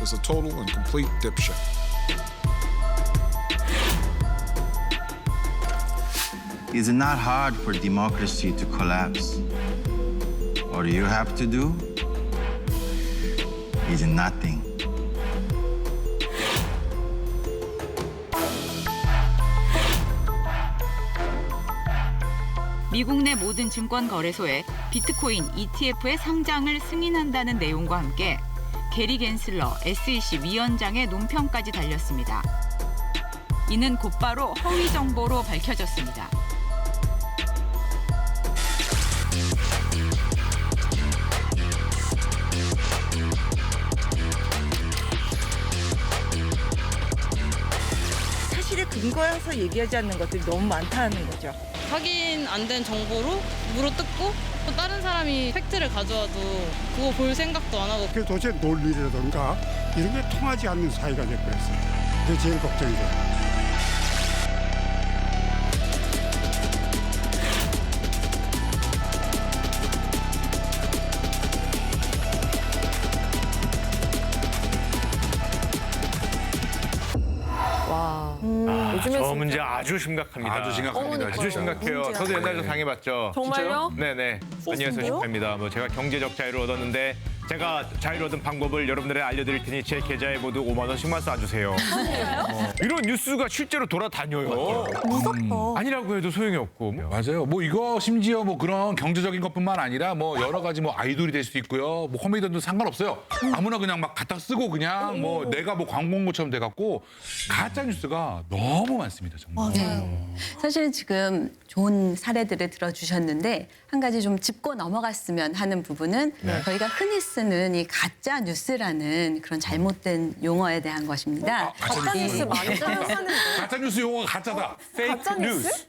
is a total and complete dipshit. It's not hard for democracy to collapse. All you have to do is nothing. 미국 내 모든 증권 거래소에 비트코인 ETF의 상장을 승인한다는 내용과 함께 게리 겐슬러 SEC 위원장의 논평까지 달렸습니다. 이는 곧바로 허위 정보로 밝혀졌습니다. 사실에 근거해서 얘기하지 않는 것들이 너무 많다는 거죠. 확인 안 된 정보로 물어뜯고 또 다른 사람이 팩트를 가져와도 그거 볼 생각도 안 하고 그 도대체 논리라든가 이런 게 통하지 않는 사회가 돼버렸어요. 그게 제일 걱정이 돼요. 저 문제 아주 심각합니다. 아주 심각합니다. 아주 심각해요. 저도 옛날에 좀 당해봤죠. 정말요? 네네. 안녕하세요, 심입니다. 뭐 제가 경제적 자유를 얻었는데 제가 자유를 얻은 방법을 여러분들에 알려드릴 테니 제 계좌에 모두 5만 원씩만 쏴주세요. 이런 뉴스가 실제로 돌아다녀요. 무섭다. 아니라고 해도 소용이 없고. 맞아요. 뭐 이거 심지어 뭐 그런 경제적인 것뿐만 아니라 뭐 여러 가지 뭐 아이돌이 될 수도 있고요. 뭐 코미디언도 상관없어요. 아무나 그냥 막 갖다 쓰고 그냥 뭐 내가 뭐 광고처럼 돼갖고 가짜 뉴스가 너무 많습니다. 정말. 사실은 지금 좋은 사례들을 들어주셨는데 한 가지 좀 짚고 넘어갔으면 하는 부분은 저희가 흔히 쓰는 이 가짜 뉴스라는 그런 잘못된 용어에 대한 것입니다. 가짜 뉴스 많이 사용하는데. 가짜 뉴스 용어가 가짜다. 가짜 뉴스?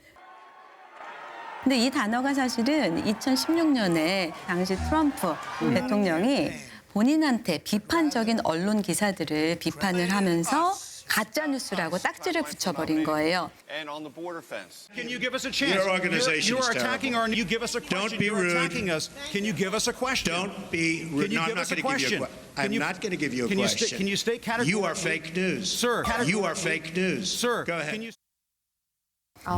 근데 이 단어가 사실은 2016년에 당시 트럼프 대통령이 본인한테 비판적인 언론 기사들을 비판을 하면서 가짜 뉴스라고 딱지를 붙여버린 거예요. Can you give us a chance? Your organization You're is attacking our. You give us a question. Don't be You're rude. attacking us. Can you give us a question? Don't be rude. Can you No, give I'm us not a going to give you question? a question. I'm not going to give you a Can you question. can you state categorically? You are fake news. Sir. You are fake news. Sir. Go ahead. Can you?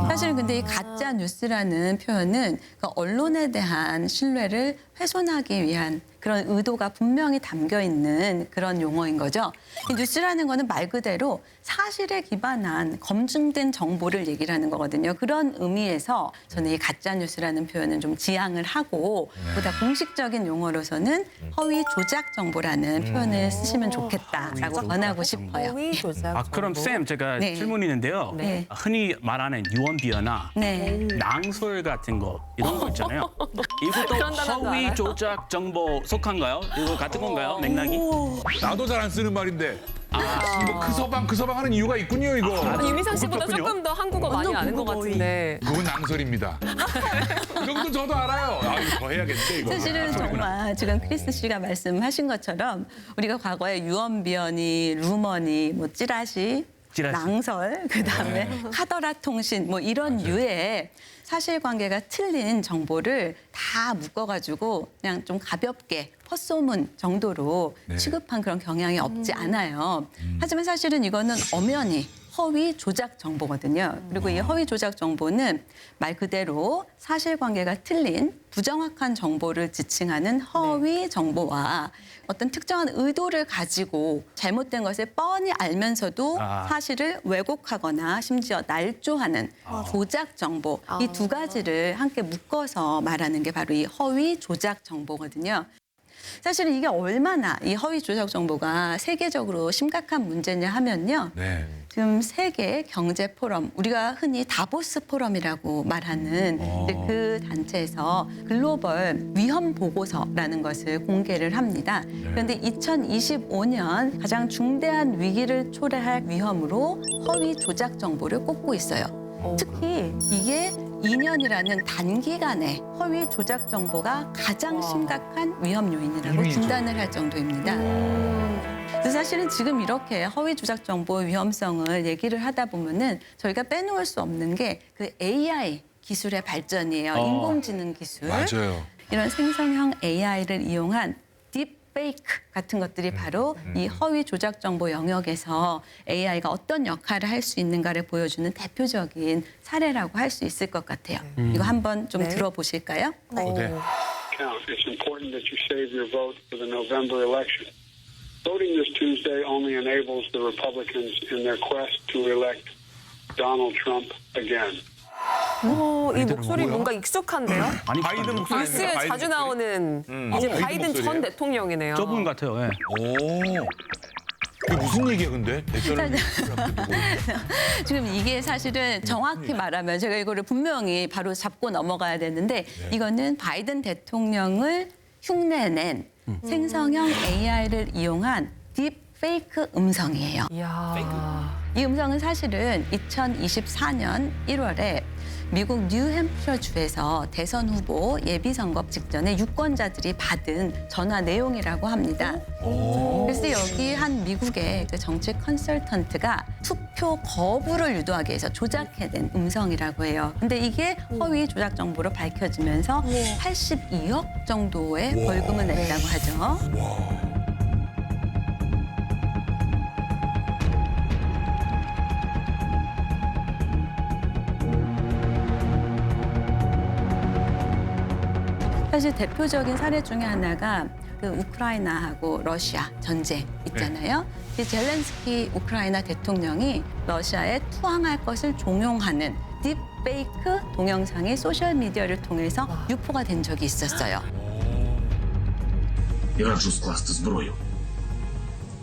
사실은 근데 이 가짜 뉴스라는 표현은 그 언론에 대한 신뢰를 훼손하기 위한 그런 의도가 분명히 담겨 있는 그런 용어인 거죠. 이 뉴스라는 거는 말 그대로 사실에 기반한 검증된 정보를 얘기를 하는 거거든요. 그런 의미에서 저는 이 가짜 뉴스라는 표현은 좀 지양을 하고 보다 공식적인 용어로서는 허위 조작 정보라는 표현을 쓰시면 좋겠다라고 권하고 싶어요. 허위 조작. 아, 그럼 쌤 제가 네. 질문이 있는데요. 네. 흔히 말하는 유언비어나 네. 낭설 같은 거 이런 거 있잖아요. 이것도 그런 단어도 허위 알아요? 조작 정보 속한가요? 이거 같은 건가요? 맥락이? 나도 잘 안 쓰는 말인데. 이거 그 서방 하는 이유가 있군요, 이거. 유미상 씨보다 그렇군요. 조금 더 한국어 많이 아는 것 같은데. 그건 낭설입니다. 그 정도 저도 알아요. 아, 이거 더 해야겠는데, 이거. 사실은 정말 지금 크리스 씨가 말씀하신 것처럼 우리가 과거에 유언비어니, 루머니, 뭐 찌라시, 낭설, 그다음에 카더라 통신 뭐 이런 유의 사실관계가 틀린 정보를 다 묶어가지고 그냥 좀 가볍게 헛소문 정도로 취급한 그런 경향이 없지 않아요. 하지만 사실은 이거는 엄연히 허위 조작 정보거든요. 그리고 이 허위 조작 정보는 말 그대로 사실관계가 틀린 부정확한 정보를 지칭하는 허위 정보와 어떤 특정한 의도를 가지고 잘못된 것을 뻔히 알면서도 사실을 왜곡하거나 심지어 날조하는 조작 정보 이 두 가지를 함께 묶어서 말하는 게 바로 이 허위 조작 정보거든요. 사실은 이게 얼마나 이 허위 조작 정보가 세계적으로 심각한 문제냐 하면요. 지금 세계 경제 포럼, 우리가 흔히 다보스 포럼이라고 말하는 그 단체에서 글로벌 위험 보고서라는 것을 공개를 합니다. 그런데 2025년 가장 중대한 위기를 초래할 위험으로 허위 조작 정보를 꼽고 있어요. 특히 이게 2년이라는 단기간에 허위 조작 정보가 가장 심각한 위험 요인이라고 진단을 할 정도입니다. 그래서 사실은 지금 이렇게 허위 조작 정보의 위험성을 얘기를 하다 보면은 저희가 빼놓을 수 없는 게 그 AI 기술의 발전이에요. 인공지능 기술. 맞아요. 이런 생성형 AI를 이용한 딥 딥페이크 같은 것들이 바로 이 허위 조작 정보 영역에서 AI가 어떤 역할을 할 수 있는가를 보여주는 대표적인 사례라고 할 수 있을 것 같아요. 이거 한번 좀 들어보실까요? 네. It's important that you save your vote for the November election. Voting this Tuesday only enables the Republicans in their quest to elect Donald Trump again. 이 목소리 뭔가 익숙한데요? 아니, 바이든 목소리. 뉴스에 자주 나오는 이제 바이든 바이든 전 목소리예요? 대통령이네요. 저분 같아요. 예. 오. 그게 무슨 얘기야 근데? 대선을 지금 이게 사실은 정확히 말하면 제가 이거를 분명히 바로 잡고 넘어가야 되는데 이거는 바이든 대통령을 흉내낸 생성형 AI를 이용한 딥페이크 음성이에요. 이야. 이 음성은 사실은 2024년 1월에 미국 뉴햄프셔 주에서 대선 후보 예비선거 직전에 유권자들이 받은 전화 내용이라고 합니다. 그래서 여기 한 미국의 그 정치 컨설턴트가 투표 거부를 유도하기 위해서 조작해낸 음성이라고 해요. 근데 이게 허위 조작 정보로 밝혀지면서 82억 정도의 벌금을 냈다고 하죠. 사실 대표적인 사례 중에 하나가 그 우크라이나하고 러시아 전쟁 있잖아요. 이 젤렌스키 우크라이나 대통령이 러시아에 투항할 것을 종용하는 딥페이크 동영상이 소셜미디어를 통해서 유포가 된 적이 있었어요. Я раджу скласти зброю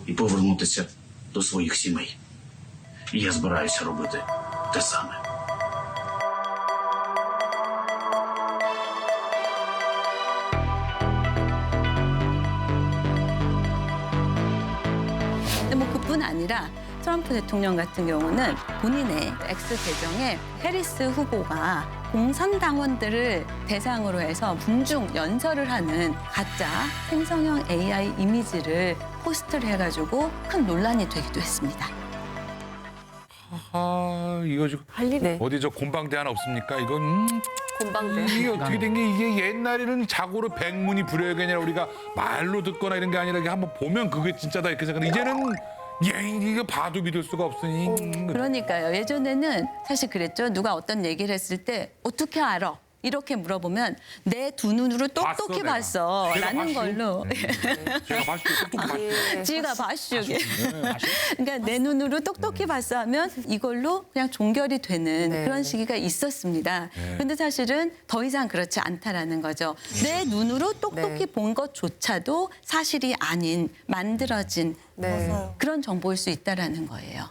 і повернутися до своїх сімей. І я збираюся робити те саме. 뭐 그뿐 아니라 트럼프 대통령 같은 경우는 본인의 X 계정에 해리스 후보가 공산당원들을 대상으로 해서 분중 연설을 하는 가짜 생성형 AI 이미지를 포스트를 해가지고 큰 논란이 되기도 했습니다. 아 이거 지금 네. 어디 저 곤방대 하나 없습니까? 이건 곤방대. 이게 어떻게 된 게 이게 옛날에는 자고로 백문이 불여일견이 아니라 우리가 말로 듣거나 이런 게 아니라 이게 한번 보면 그게 진짜다 이렇게 생각하는데 이제는 이거 봐도 믿을 수가 없으니. 그러니까요. 예전에는 사실 그랬죠. 누가 어떤 얘기를 했을 때 어떻게 알아? 이렇게 물어보면 내 두 눈으로 똑똑히 봤어. 라는 걸로. 제가 봤슈, 똑똑히 봤슈. 지가 봤슈. 그러니까 내 눈으로 똑똑히 봤어 하면 이걸로 그냥 종결이 되는 그런 시기가 있었습니다. 그런데 사실은 더 이상 그렇지 않다라는 거죠. 내 눈으로 똑똑히 본 것조차도 사실이 아닌 만들어진 그런 정보일 수 있다라는 거예요.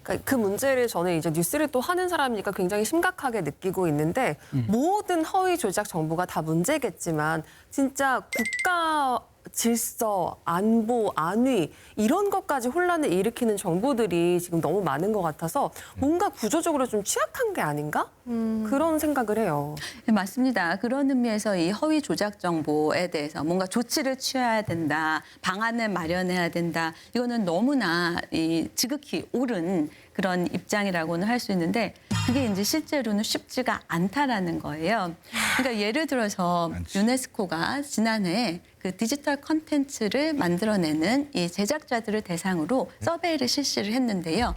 그러니까 그 문제를 저는 이제 뉴스를 또 하는 사람이니까 굉장히 심각하게 느끼고 있는데 모든 허위 조작 정보가 다 문제겠지만 진짜 국가 질서, 안보, 안위 이런 것까지 혼란을 일으키는 정보들이 지금 너무 많은 것 같아서 뭔가 구조적으로 좀 취약한 게 아닌가? 그런 생각을 해요. 네, 맞습니다. 그런 의미에서 이 허위 조작 정보에 대해서 뭔가 조치를 취해야 된다, 방안을 마련해야 된다. 이거는 너무나 지극히 옳은 그런 입장이라고는 할 수 있는데 그게 이제 실제로는 쉽지가 않다라는 거예요. 그러니까 예를 들어서 유네스코가 지난해 그 디지털 컨텐츠를 만들어내는 이 제작자들을 대상으로 서베이를 실시를 했는데요.